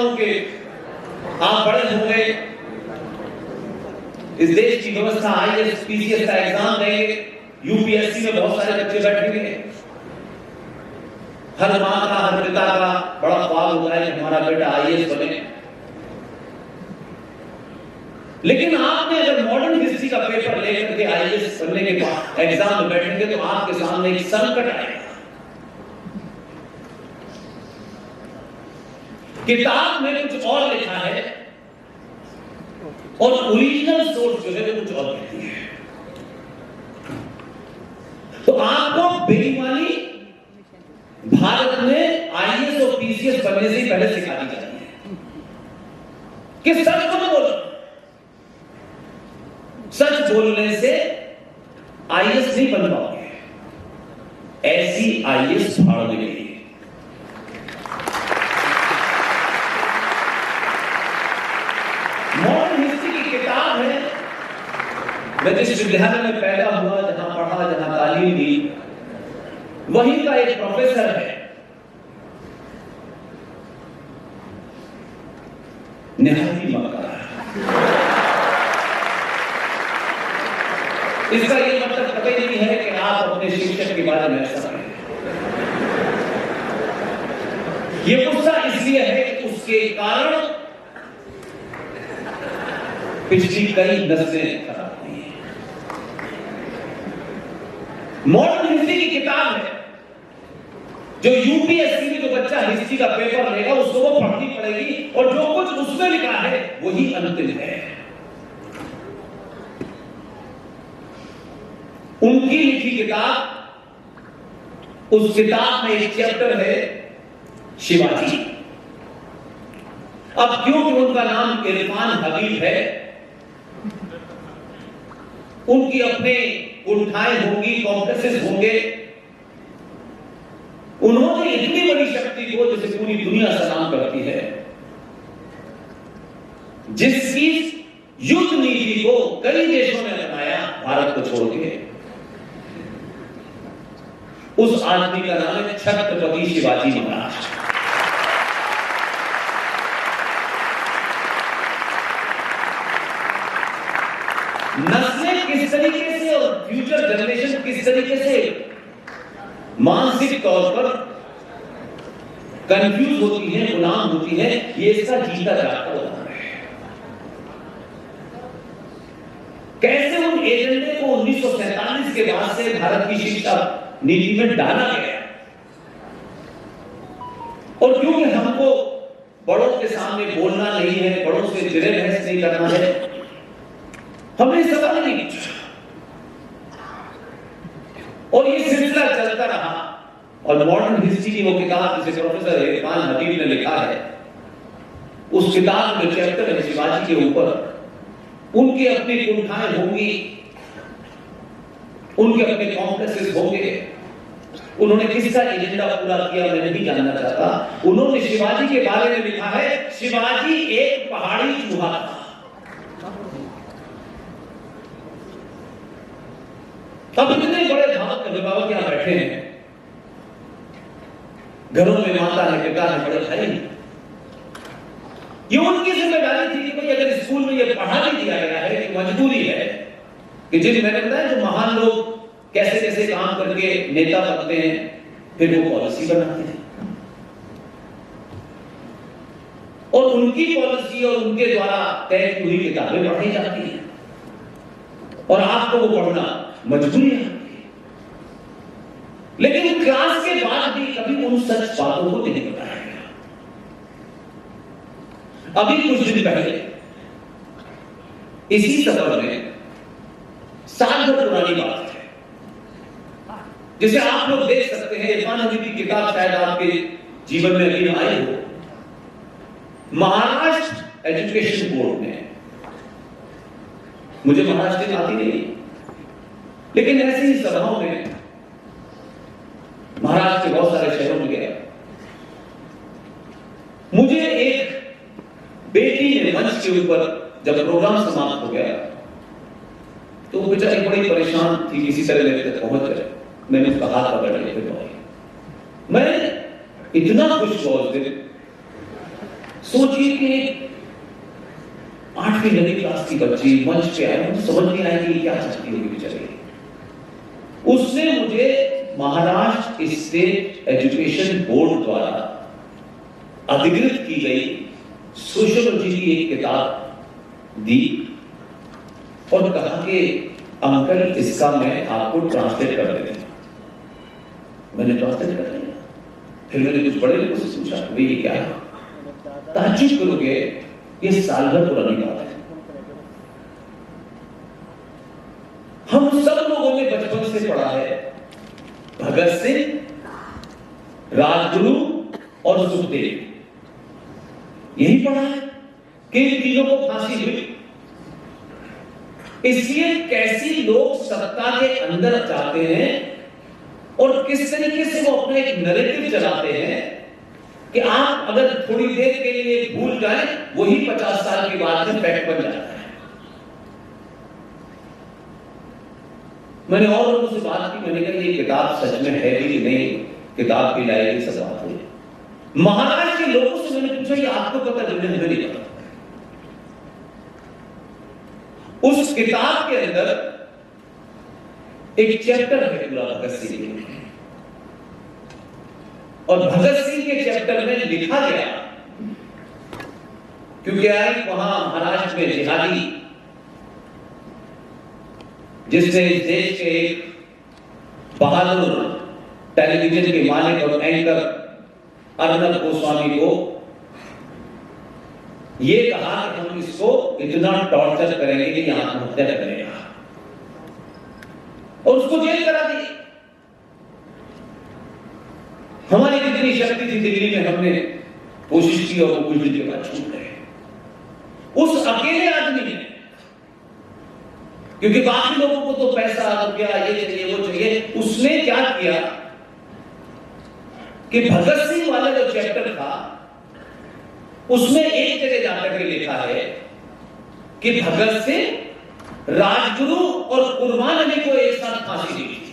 हूं कि आप बड़े होंगे, इस देश की व्यवस्था आईएएस पीसीएस का एग्जाम देंगे, यूपीएससी में बहुत सारे बच्चे बैठेंगे। हर मां का, हर पिता का बड़ा ख्वाब होता है कि हमारा बेटा आईएएस बने। लेकिन आपने अगर मॉडर्न हिस्ट्री का पेपर लेकर के आईएएस बनने के बाद एग्जाम में बैठेंगे तो आपके सामने एक संकट आएगा। किताब में कुछ और लिखा है और ओरिजिनल सोर्स जो है वो कुछ और कहती है। तो आपको बेईमानी भारत में आईएएस और पीसीएस बनने से पहले सिखा दी जाती है कि सच को बोलो। सच बोलने से आईएएस नहीं बन पाओगे, ऐसी आईएएस फाड़ दी गई। मॉडर्न हिस्ट्री की किताब है। मैं जिस विद्यालय में पैदा हुआ, जहां पढ़ा, जहां तालीम ली, वहीं का एक प्रोफेसर है, निहायती मक्कार। इसका ये मतलब कभी नहीं है कि आप अपने शिक्षक के बारे में ऐसा करें। ये गुस्सा इसलिए है कि उसके कारण पिछली कई नस्लें खराब हुई हैं। मॉडर्न हिस्ट्री की किताब है जो यूपीएससी में जो बच्चा हिस्ट्री का पेपर लेगा उसको वो पढ़नी पड़ेगी और जो कुछ उसमें लिखा है वही अंतिम है। उनकी लिखी किताब, उस किताब में एक चैप्टर है शिवाजी। अब क्योंकि उनका नाम इरफान हबीब है, उनकी अपने कुंठाएं होंगी, कॉम्प्लेक्सेस होंगे। उन्होंने इतनी बड़ी शक्ति को जिसे पूरी दुनिया सलाम करती है, जिसकी युद्ध नीति को कई देशों ने अपनाया भारत को छोड़ के, उस आदमी का नाम है छत्रपति शिवाजी महाराज। नस्लें किस तरीके से और फ्यूचर जनरेशन किस तरीके से मानसिक तौर पर कंफ्यूज होती है, गुलाम होती है, ये इसका जीता जागता उदाहरण है। कैसे उन एजेंडे को 1947 के बाद से भारत की शिक्षा नीति में डाला गया, और क्योंकि हमको बड़ों के सामने बोलना नहीं है, बड़ों से जिले बहस नहीं करना है, हमने सवाल नहीं पूछा और ये सिलसिला चलता रहा। और मॉडर्न हिस्ट्री की वो किताब जिसे प्रोफेसर इरफान हबीब ने लिखा है, उस किताब में चैप्टर है शिवाजी के ऊपर, उनके अपनी कुंठाएं होंगी, उनके अपने कॉम्प्लेक्सेस होंगे। उन्होंने किसका एजेंडा पूरा किया मैं नहीं जानना चाहता। उन्होंने शिवाजी के बारे में लिखा है, शिवाजी एक पहाड़ी चूहा था। अब इतने बड़े धावक अभिभावक यहां बैठे हैं, घरों में माता है, पिता है, बड़े भाई हैं। ये उनकी जिम्मेदारी थी कि भाई अगर स्कूल में ये पढ़ा भी दिया गया है कि मजबूरी है कि जिन मैंने बताया जो महान लोग कैसे कैसे काम करके नेता बनते हैं, फिर वो पॉलिसी बनाते हैं और उनकी पॉलिसी और उनके द्वारा तय की हुई किताबें पढ़ी जाती हैं और आपको वो पढ़ना मजबूरी है। लेकिन क्लास के बाद भी कभी उन सच बातों को नहीं बताया गया। अभी कुछ दिन पहले इसी सफर में साल भर पुरानी बात है, जिसे आप लोग देख सकते हैं। इरफान हबीब की किताब शायद आपके जीवन में अभी आई हो। महाराष्ट्र एजुकेशन बोर्ड ने, मुझे महाराष्ट्र आती नहीं, लेकिन ऐसी ही सभाओं में महाराष्ट्र के बहुत सारे शहरों में गया, मुझे एक बेटी ने मंच के ऊपर जब प्रोग्राम समाप्त हो गया तो वो बेचारी बड़ी परेशान थी, किसी तरह मेरे तक पहुंच गए। मैंने उसका हाथ पकड़ लिया, मैं इतना खुश हुआ उस दिन, सोचिए कि 8वीं 9वीं क्लास की बच्ची मंच पे आए, मुझे समझ नहीं आया कि क्या चाहती होगी बेचारी। उसने मुझे महाराष्ट्र स्टेट एजुकेशन बोर्ड द्वारा अधिकृत की गई सोशियोलॉजी की एक किताब दी और कहा कि अंकल इसका मैं आपको ट्रांसलेट कर देता हूं। मैंने ट्रांसलेट कर दिया। फिर मैंने कुछ बड़े लोगों से पूछा, वे ये क्या है? ताज्जुब करोगे, ये साल भर पुरानी बात है। हम सब लोगों ने बचपन से पढ़ा है भगत सिंह, राजगुरु और सुखदेव, यही पढ़ा है कि इन तीनों को फांसी हुई। इसलिए कैसी लोग सत्ता के अंदर जाते हैं और किस तरीके से वो अपना एक नैरेटिव चलाते हैं कि आप अगर थोड़ी देर के लिए भूल जाएं, वही 50 साल के बाद में फैक्ट बन जाता है। मैंने और लोगों से बात की, मैंने कहा ये किताब सच में है कि नहीं, किताब की लाइब्रेरी सब बात हुई। महाराष्ट्र के लोगों से मैंने पूछा ये आपको पता? जिन्हें हमें नहीं पता। उस किताब के अंदर एक चैप्टर है पूरा भगत सिंह, और भगत सिंह के चैप्टर में लिखा गया, क्योंकि आज वहां महाराष्ट्र में जिहादी, जिसने इस देश के एक बहादुर टेलीविजन के मालिक और एंकर अर्नब गोस्वामी को ये कहा कि हम इसको इतना टॉर्चर करेंगे कि आत्महत्या करेगा, और उसको जेल करा दी। हमारी कितनी शक्ति थी दिल्ली में, हमने कोशिश की और वो कुछ दिन के बाद छूट गए। उस अकेले आदमी ने, क्योंकि बाकी लोगों को तो पैसा, रुपया, ये चाहिए वो चाहिए, उसने क्या किया कि भगत सिंह वाला जो चैप्टर था उसमें एक जगह जाकर के लिखा है कि भगत सिंह, राजगुरु और कुर्बान अली को एक साथ फांसी दी थी।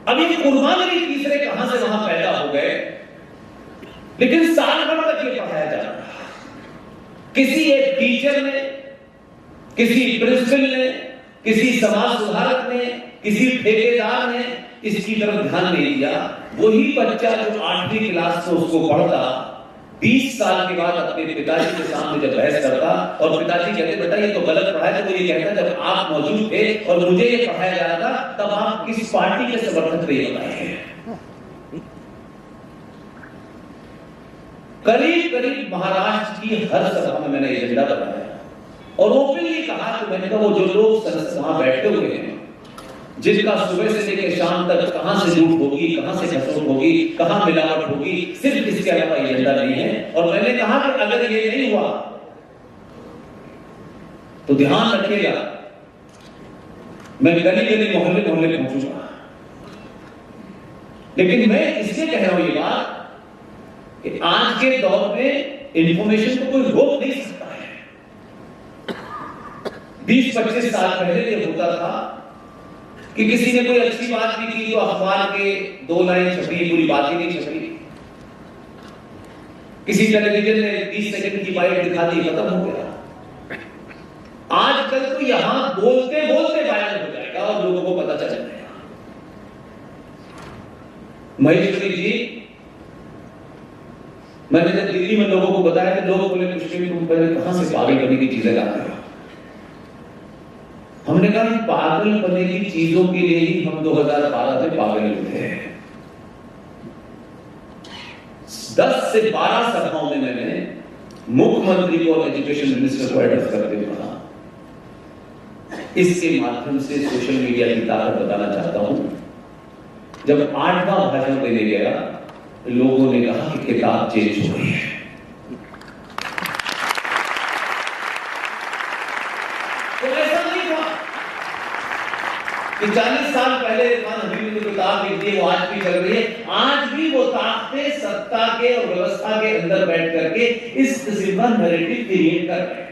अब ये कुर्बान अली तीसरे कहां से वहां पैदा हो गए, लेकिन साल भर तक ये पढ़ाया जा रहा। किसी एक टीचर ने, किसी प्रिंसिपल ने, किसी समाज सुधारक ने, किसी ठेकेदार ने इसकी तरफ ध्यान नहीं दिया। वही बच्चा जो 8वीं क्लास में उसको पढ़ता, 20 साल के बाद अपने पिताजी के सामने जब बहस करता और पिताजी कहते बेटा ये तो गलत पढ़ा है, तो वो ये कहता जब आप मौजूद थे और मुझे ये पढ़ाया जा रहा था तब आप किस पार्टी के समर्थक थे बताए। करीब करीब महाराष्ट्र की हर सभा में मैंने एजेंडा बताया और ओपनली कहा, तो मैंने कहा वो जो लोग वहां बैठे हुए हैं, जिनका सुबह से लेकर शाम तक कहां से लूट होगी, कहां से घसोट होगी, कहां मिलावट होगी, सिर्फ इसके अलावा एजेंडा नहीं है। और मैंने कहा कि अगर ये नहीं हुआ तो ध्यान रखिएगा, मैं गली गली मोहल्ले मोहल्ले पहुंचूंगा। लेकिन मैं इसलिए कह रहा हूं ये बात कि आज के दौर में इंफॉर्मेशन को कोई रोक नहीं सकता है। 20-25 साल पहले ये होता था कि किसी ने कोई अच्छी बात भी की तो अखबार के 2 लाइन छपी, पूरी बात ही नहीं छपी। किसी टेलीविजन ने 30 सेकंड की बाइट दिखा दी, खत्म हो गया। आजकल तो यहां बोलते बोलते वायरल हो जाएगा और लोगों को पता चल जाएगा। महेश्वरी जी, मैंने जब दिल्ली में लोगों को बताया कि लोग बोले मुश्किल में तुम पहले कहां से पागल करने की चीजें लाते हो। हमने कहा पागल बनने की चीजों के लिए ही हम 2012 से पागल हुए हैं। 10 से 12 सभाओं में मैंने मुख्यमंत्री को और एजुकेशन मिनिस्टर को एड्रेस करते हुए कहा, इसके माध्यम से सोशल मीडिया की ताकत बताना चाहता हूं। जब 8वां भाषण देने गया, लोगों ने कहा कि किताब चेंज हो गई है। तो ऐसा नहीं था कि 40 साल पहले इरफान हबीब ने किताब लिख दी, वो आज भी चल रही है। आज भी वो ताकतें सत्ता के और व्यवस्था के अंदर बैठ करके इस किस्म का नैरेटिव क्रिएट कर रहे हैं।